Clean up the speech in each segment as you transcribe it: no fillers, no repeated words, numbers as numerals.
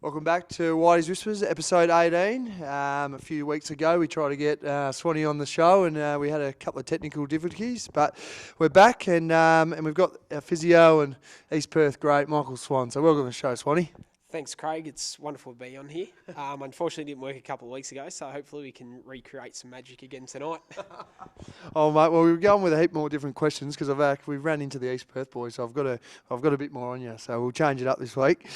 Welcome back to Whitey's Whispers, episode 18. A few weeks ago, we tried to get Swanee on the show, and we had a couple of technical difficulties, but we're back, and we've got our physio and East Perth great Michael Swan. So welcome to the show, Swanee. Thanks, Craig. It's wonderful to be on here. Unfortunately, it didn't work a couple of weeks ago, so hopefully we can recreate some magic again tonight. Oh, mate. Well, we were going with a heap more different questions because we've ran into the East Perth boys, so I've got a bit more on you. So we'll change it up this week.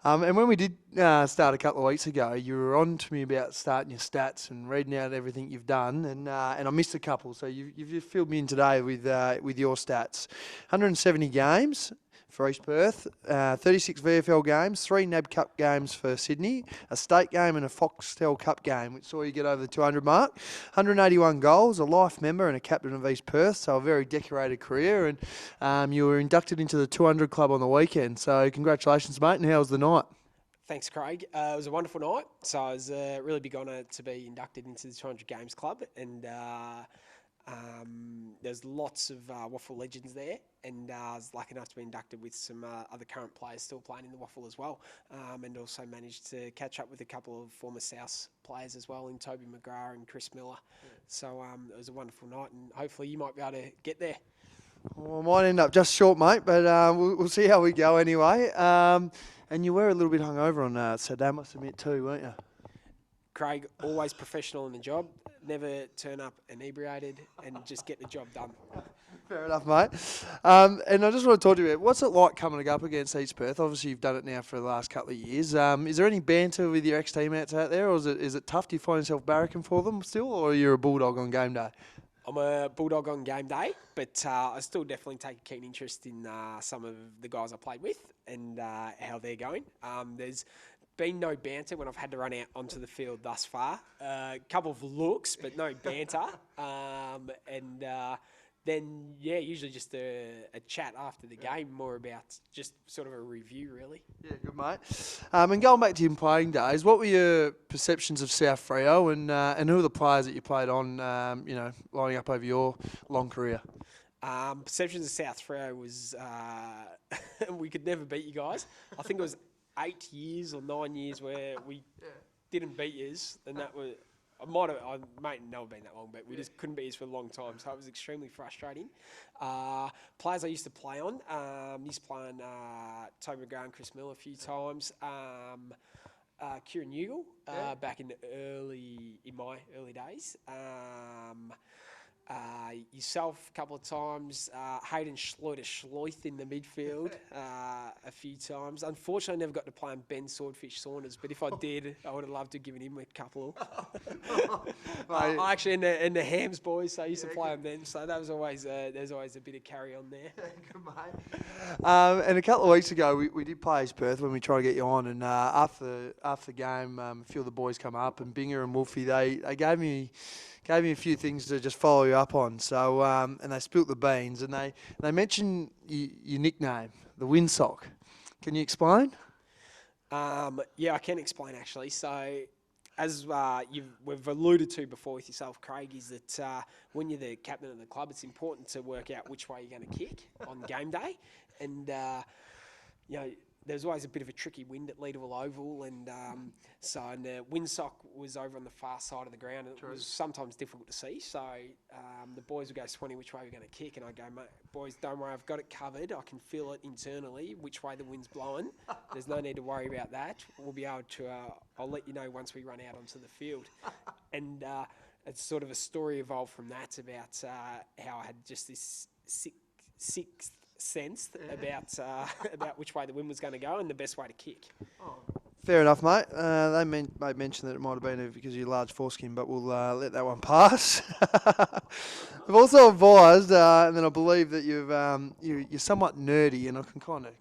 And when we did start a couple of weeks ago, you were on to me about starting your stats and reading out everything you've done, and I missed a couple. So you've filled me in today with your stats. 170 games for East Perth, 36 VFL games, 3 NAB Cup games for Sydney, a state game and a Foxtel Cup game, which saw you get over the 200 mark, 181 goals, a life member and a captain of East Perth, so a very decorated career, and you were inducted into the 200 club on the weekend, so congratulations, mate, and how was the night? Thanks, Craig. It was a wonderful night, so I was a really big honour to be inducted into the 200 Games Club, and there's lots of WAFL legends there, and I was lucky enough to be inducted with some other current players still playing in the WAFL as well, and also managed to catch up with a couple of former South players as well, in Toby McGrath and Chris Miller. Yeah. So it was a wonderful night, and hopefully you might be able to get there. Well, I might end up just short, mate, but we'll see how we go anyway. And you were a little bit hungover on Saturday, I must admit too, weren't you? Craig, always professional in the job, never turn up inebriated, and just get the job done. Fair enough, mate. And I just want to talk to you about what's it like coming up against East Perth? Obviously, you've done it now for the last couple of years. Is there any banter with your ex-teammates out there, or is it tough? Do you find yourself barracking for them still, or you're a bulldog on game day? I'm a bulldog on game day, but I still definitely take a keen interest in some of the guys I played with and how they're going. There's been no banter when I've had to run out onto the field thus far. A couple of looks, but no banter. Then usually just a chat after the game, more about just sort of a review, really. Yeah, good, mate. And going back to your playing days, what were your perceptions of South Freo, and who are the players that you played on, lining up over your long career? Perceptions of South Freo was we could never beat you guys. I think it was 8 years or 9 years where we didn't beat yous, and that was... I might never been that long, but we just couldn't beat us for a long time, so it was extremely frustrating. Players I used to play on, used to play on Toby McGrath and Chris Miller a few times. Kieran Ugle, back in my early days. Yourself a couple of times, Hayden Schleuth in the midfield a few times. Unfortunately, I never got to play on Ben Swordfish Saunders, but if I did, I would have loved to have given him a couple. I actually in the Hams boys, so I used to play on them, so that was always there's always a bit of carry on there. Good, mate. And a couple of weeks ago, we did play East Perth when we tried to get you on, and after the game, a few of the boys come up, and Binger and Wolfie, they gave me a few things to just follow you up on. So, and they spilt the beans, and they mentioned your nickname, the Windsock. Can you explain? I can explain actually. So, as we've alluded to before with yourself, Craig, is that when you're the captain of the club, it's important to work out which way you're going to kick on game day, and there's always a bit of a tricky wind at Leederville Oval, and the Windsock was over on the far side of the ground, and it was sometimes difficult to see. So the boys would go, Swanee, which way we're going to kick? And I go, mate, boys, don't worry, I've got it covered. I can feel it internally, which way the wind's blowing. There's no need to worry about that. We'll be able to, I'll let you know once we run out onto the field. And it's sort of a story evolved from that about how I had just this sixth sense about which way the wind was going to go and the best way to kick. Oh, fair enough, mate. They made mention that it might have been because of your large foreskin, but we'll let that one pass. I've also advised, and then I believe that you're somewhat nerdy, and I can kind of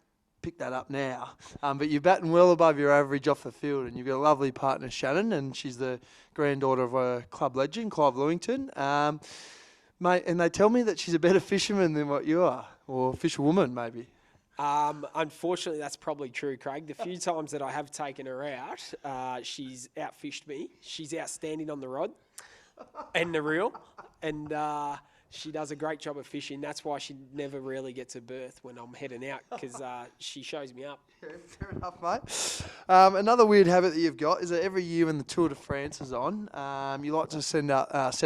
pick that up now. But you're batting well above your average off the field, and you've got a lovely partner, Shannon, and she's the granddaughter of a club legend, Clive Lewington. Mate, and they tell me that she's a better fisherman than what you are, or fisherwoman maybe. Unfortunately, that's probably true, Craig. The few times that I have taken her out, she's outfished me. She's outstanding on the rod and the reel, and She does a great job of fishing. That's why she never really gets a berth when I'm heading out, because she shows me up. Yeah, fair enough, mate. Another weird habit that you've got is that every year when the Tour de France is on, you like to set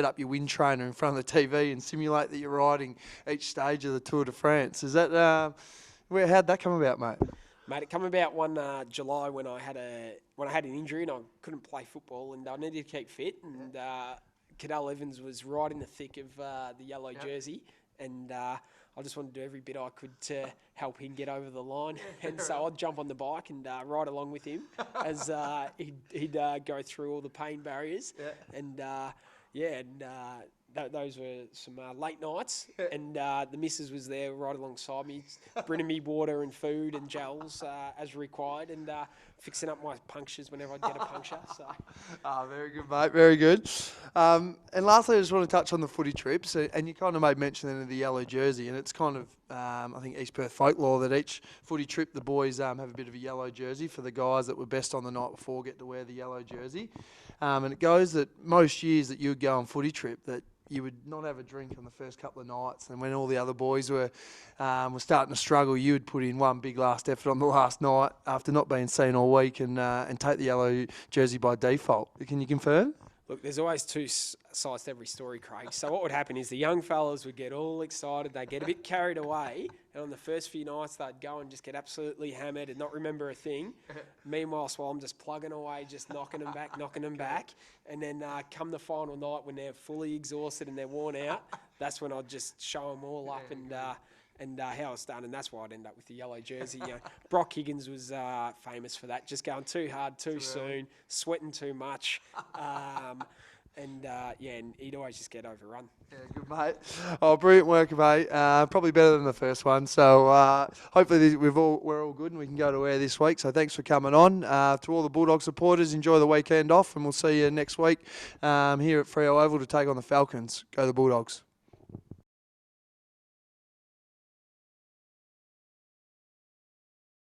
up your wind trainer in front of the TV and simulate that you're riding each stage of the Tour de France. Is that how'd that come about, mate? Mate, it came about one July when I had an injury and I couldn't play football and I needed to keep fit. And Cadell Evans was right in the thick of the yellow jersey, and I just wanted to do every bit I could to help him get over the line. And so I'd jump on the bike and ride along with him as he'd go through all the pain barriers. Yeah. Those were some late nights, and the missus was there right alongside me, bringing me water and food and gels as required, and fixing up my punctures whenever I'd get a puncture. So, very good, mate. Very good. And lastly, I just want to touch on the footy trips, and you kind of made mention then of the yellow jersey, and it's kind of I think East Perth folklore that each footy trip the boys have a bit of a yellow jersey for the guys that were best on the night before get to wear the yellow jersey, and it goes that most years that you would go on footy trip that you would not have a drink on the first couple of nights, and when all the other boys were starting to struggle, you would put in one big last effort on the last night after not being seen all week and take the yellow jersey by default. Can you confirm? Look, there's always two sides to every story, Craig. So what would happen is the young fellas would get all excited, they'd get a bit carried away, and on the first few nights they'd go and just get absolutely hammered and not remember a thing. Meanwhile, while I'm just plugging away, just knocking them back, and then come the final night when they're fully exhausted and they're worn out, that's when I'd just show them all up and how it's done, and that's why I'd end up with the yellow jersey. Brock Higgins was famous for that, just going too hard too soon, sweating too much, and he'd always just get overrun. Yeah, good, mate. Oh, brilliant work, mate. Probably better than the first one. So hopefully we're all good and we can go to air this week. So thanks for coming on. To all the Bulldog supporters, enjoy the weekend off, and we'll see you next week here at Freo Oval to take on the Falcons. Go the Bulldogs.